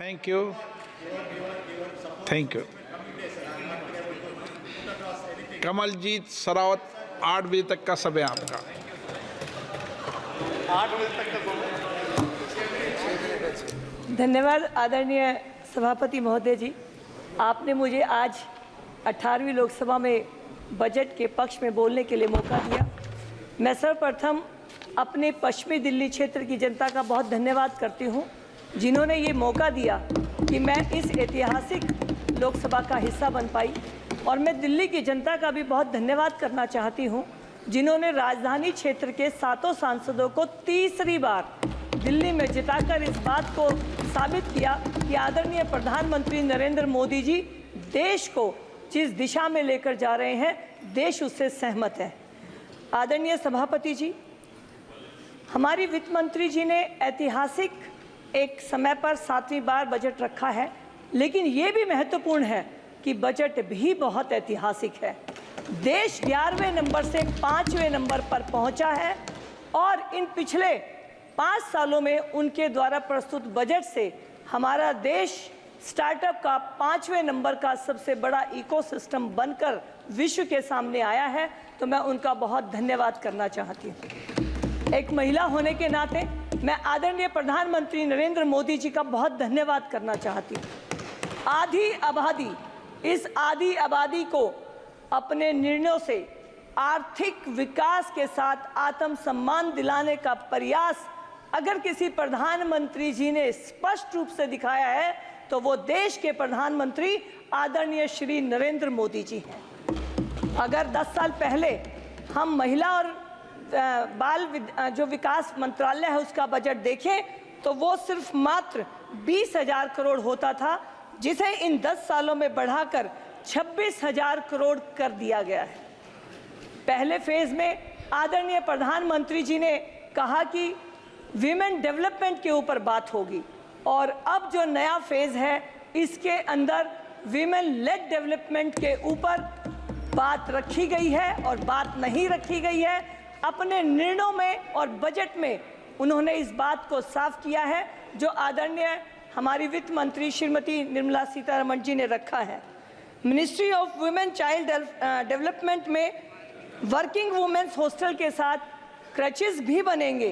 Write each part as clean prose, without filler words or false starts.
Thank you, thank you. Kamaljeet Sarawat, 8 बजे तक का समय आपका। 8 बजे तक का समय। धन्यवाद आदरणीय सभापति महोदय जी, आपने मुझे आज 18वीं लोकसभा में बजट के पक्ष में बोलने के लिए मौका दिया। मैं सर्वप्रथम अपने पश्चिमी दिल्ली क्षेत्र की जनता का बहुत धन्यवाद करती हूं, जिन्होंने ये मौका दिया कि मैं इस ऐतिहासिक लोकसभा का हिस्सा बन पाई। और मैं दिल्ली की जनता का भी बहुत धन्यवाद करना चाहती हूं, जिन्होंने राजधानी क्षेत्र के 7 सांसदों को तीसरी बार दिल्ली में जिताकर इस बात को साबित किया कि आदरणीय प्रधानमंत्री नरेंद्र मोदी जी देश को जिस दिशा में लेकर जा रहे हैं, देश उससे सहमत है। आदरणीय सभापति जी, हमारी वित्त मंत्री जी ने ऐतिहासिक एक समय पर 7वीं बार बजट रखा है, लेकिन ये भी महत्वपूर्ण है कि बजट भी बहुत ऐतिहासिक है। देश 11वें नंबर से 5वें नंबर पर पहुंचा है और इन पिछले 5 सालों में उनके द्वारा प्रस्तुत बजट से हमारा देश स्टार्टअप का 5वें नंबर का सबसे बड़ा इकोसिस्टम बनकर विश्व के सामने आया है। तो मैं उनका बहुत धन्यवाद करना चाहती हूँ। एक महिला होने के नाते मैं आदरणीय प्रधानमंत्री नरेंद्र मोदी जी का बहुत धन्यवाद करना चाहती हूँ। इस आधी आबादी को अपने निर्णयों से आर्थिक विकास के साथ आत्मसम्मान दिलाने का प्रयास अगर किसी प्रधानमंत्री जी ने स्पष्ट रूप से दिखाया है तो वो देश के प्रधानमंत्री आदरणीय श्री नरेंद्र मोदी जी हैं। अगर 10 साल पहले हम महिला और बाल जो विकास मंत्रालय है उसका बजट देखें तो वो सिर्फ मात्र 20,000 करोड़ होता था, जिसे इन 10 सालों में बढ़ाकर 26,000 करोड़ कर दिया गया है। पहले फेज में आदरणीय प्रधानमंत्री जी ने कहा कि विमेन डेवलपमेंट के ऊपर बात होगी, और अब जो नया फेज है इसके अंदर विमेन लेड डेवलपमेंट के ऊपर बात रखी गई है और बात नहीं रखी गई है। अपने निर्णयों में और बजट में उन्होंने इस बात को साफ किया है जो आदरणीय हमारी वित्त मंत्री श्रीमती निर्मला सीतारमण जी ने रखा है। Ministry of women child development में वर्किंग वुमेन्स हॉस्टल के साथ क्रचेस भी बनेंगे।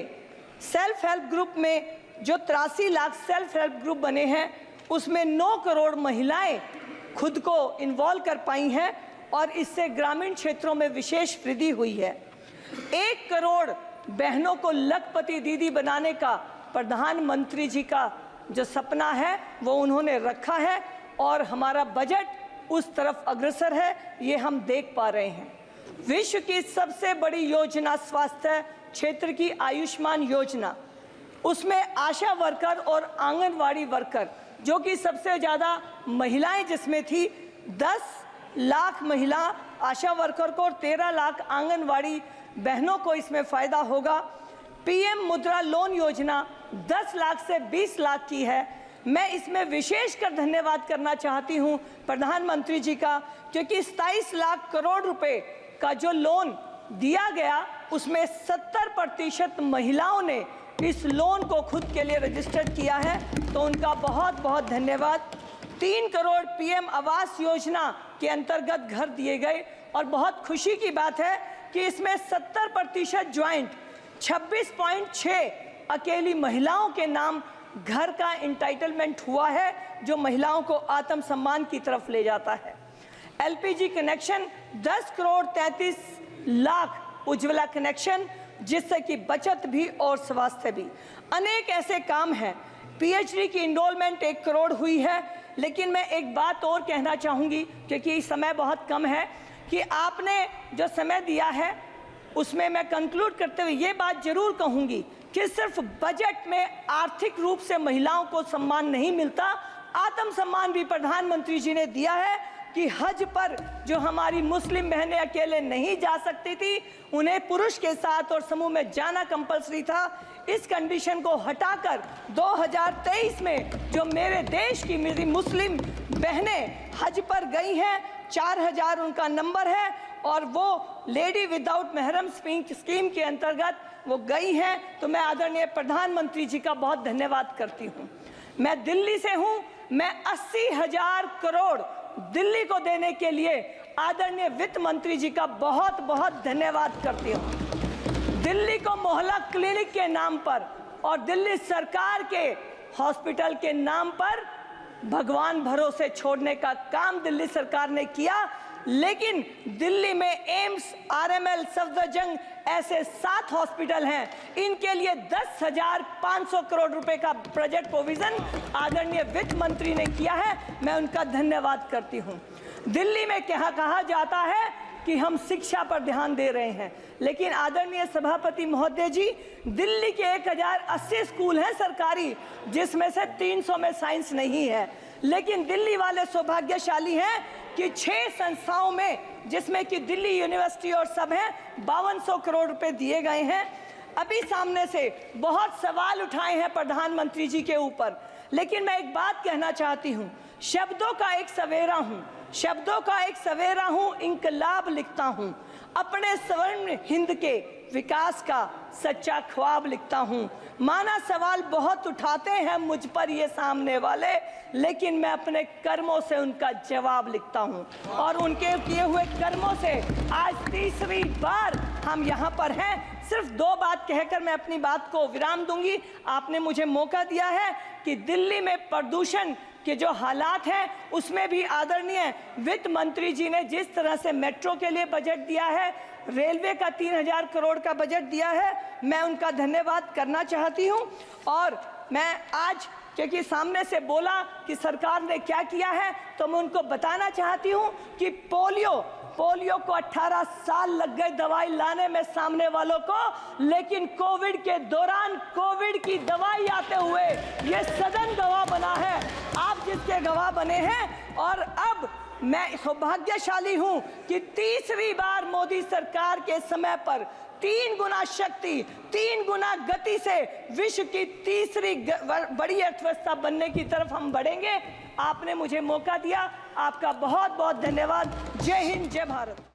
सेल्फ हेल्प ग्रुप में जो 83 लाख सेल्फ हेल्प ग्रुप बने हैं उसमें 9 करोड़ महिलाएं खुद को इन्वॉल्व कर पाई हैं और इससे ग्रामीण क्षेत्रों में विशेष वृद्धि हुई है। 1 करोड़ बहनों को लखपति दीदी बनाने का प्रधानमंत्री जी का जो सपना है वो उन्होंने रखा है और हमारा बजट उस तरफ अग्रसर है, ये हम देख पा रहे हैं। विश्व की सबसे बड़ी योजना स्वास्थ्य क्षेत्र की आयुष्मान योजना, उसमें आशा वर्कर और आंगनवाड़ी वर्कर जो कि सबसे ज़्यादा महिलाएं जिसमें थी, 10 लाख महिला आशा वर्कर को और 13 लाख आंगनवाड़ी बहनों को इसमें फ़ायदा होगा। पीएम मुद्रा लोन योजना 10 लाख से 20 लाख की है। मैं इसमें विशेषकर धन्यवाद करना चाहती हूं प्रधानमंत्री जी का, क्योंकि 27 लाख करोड़ रुपए का जो लोन दिया गया उसमें 70% महिलाओं ने इस लोन को खुद के लिए रजिस्टर किया है, तो उनका बहुत बहुत धन्यवाद। 3 करोड़ पीएम आवास योजना के अंतर्गत घर दिए गए और बहुत खुशी की बात है कि इसमें 70% ज्वाइंट, 26.6 अकेली महिलाओं के नाम घर का इंटाइटलमेंट हुआ है, जो महिलाओं को आत्मसम्मान की तरफ ले जाता है। LPG connection 10 crore 33 lakh Ujjwala connection, जिससे कि बचत भी और स्वास्थ्य भी। अनेक ऐसे काम हैं। पीएचडी की इनरोलमेंट 1 करोड़ हुई है। लेकिन मैं एक बात और कहना चाहूँगी, क्योंकि समय बहुत कम है, कि आपने जो समय दिया है उसमें मैं कंक्लूड करते हुए ये बात जरूर कहूँगी कि सिर्फ बजट में आर्थिक रूप से महिलाओं को सम्मान नहीं मिलता, आत्मसम्मान भी प्रधानमंत्री जी ने दिया है कि हज पर जो हमारी मुस्लिम बहनें अकेले नहीं जा सकती थी, उन्हें पुरुष के साथ और समूह में जाना कंपलसरी था। इस कंडीशन को हटाकर 2023 में जो मेरे देश की मेरी मुस्लिम बहनें हज पर गई हैं, 4000 उनका नंबर है और वो लेडी विदाउट महरम स्कीम के अंतर्गत वो गई हैं। तो मैं आदरणीय प्रधानमंत्री जी का बहुत धन्यवाद करती हूँ। मैं दिल्ली से हूं, मैं 80,000 करोड़ दिल्ली को देने के लिए आदरणीय वित्त मंत्री जी का बहुत बहुत धन्यवाद करती हूं। दिल्ली को मोहल्ला क्लिनिक के नाम पर और दिल्ली सरकार के हॉस्पिटल के नाम पर भगवान भरोसे छोड़ने का काम दिल्ली सरकार ने किया, लेकिन दिल्ली में एम्स, आरएमएल, सफदरजंग ऐसे 7 हॉस्पिटल हैं, इनके लिए 10,500 करोड़ रुपए का बजट प्रोविजन आदरणीय वित्त मंत्री ने किया है। मैं उनका धन्यवाद करती हूं। दिल्ली में कहा जाता है कि हम शिक्षा पर ध्यान दे रहे हैं, लेकिन आदरणीय सभापति महोदय जी, दिल्ली के 1080 स्कूल हैं सरकारी, जिसमें से 300 में साइंस नहीं है। लेकिन दिल्ली वाले सौभाग्यशाली हैं कि 6 संस्थाओं में, जिसमें कि दिल्ली यूनिवर्सिटी और सब हैं, 5200 करोड़ रुपए दिए गए हैं। अभी सामने से बहुत सवाल उठाए हैं प्रधानमंत्री जी के ऊपर, लेकिन मैं एक बात कहना चाहती हूँ, शब्दों का एक सवेरा हूँ, शब्दों का एक सवेरा हूँ, इंकलाब लिखता हूँ, अपने स्वर्ण हिंद के विकास का सच्चा ख्वाब लिखता हूँ। माना सवाल बहुत उठाते हैं मुझ पर ये सामने वाले, लेकिन मैं अपने कर्मों से उनका जवाब लिखता हूँ और उनके किए हुए कर्मों से आज तीसरी बार हम यहाँ पर हैं। सिर्फ 2 बात कहकर मैं अपनी बात को विराम दूंगी। आपने मुझे मौका दिया है कि दिल्ली में प्रदूषण के जो हालात हैं उसमें भी आदरणीय वित्त मंत्री जी ने जिस तरह से मेट्रो के लिए बजट दिया है, रेलवे का 3000 करोड़ का बजट दिया है, मैं उनका धन्यवाद करना चाहती हूं। और मैं आज क्योंकि सामने से बोला कि सरकार ने क्या किया है, तो मैं उनको बताना चाहती हूं कि पोलियो को 18 साल लग गए दवाई लाने में सामने वालों को, लेकिन कोविड के दौरान कोविड की दवाई आते हुए ये सदन गवाह बना है, आप जिसके गवाह बने हैं। और अब मैं सौभाग्यशाली हूं कि तीसरी बार मोदी सरकार के समय पर 3 गुना शक्ति, 3 गुना गति से विश्व की तीसरी बड़ी अर्थव्यवस्था बनने की तरफ हम बढ़ेंगे। आपने मुझे मौका दिया, आपका बहुत बहुत धन्यवाद। जय हिंद, जय भारत।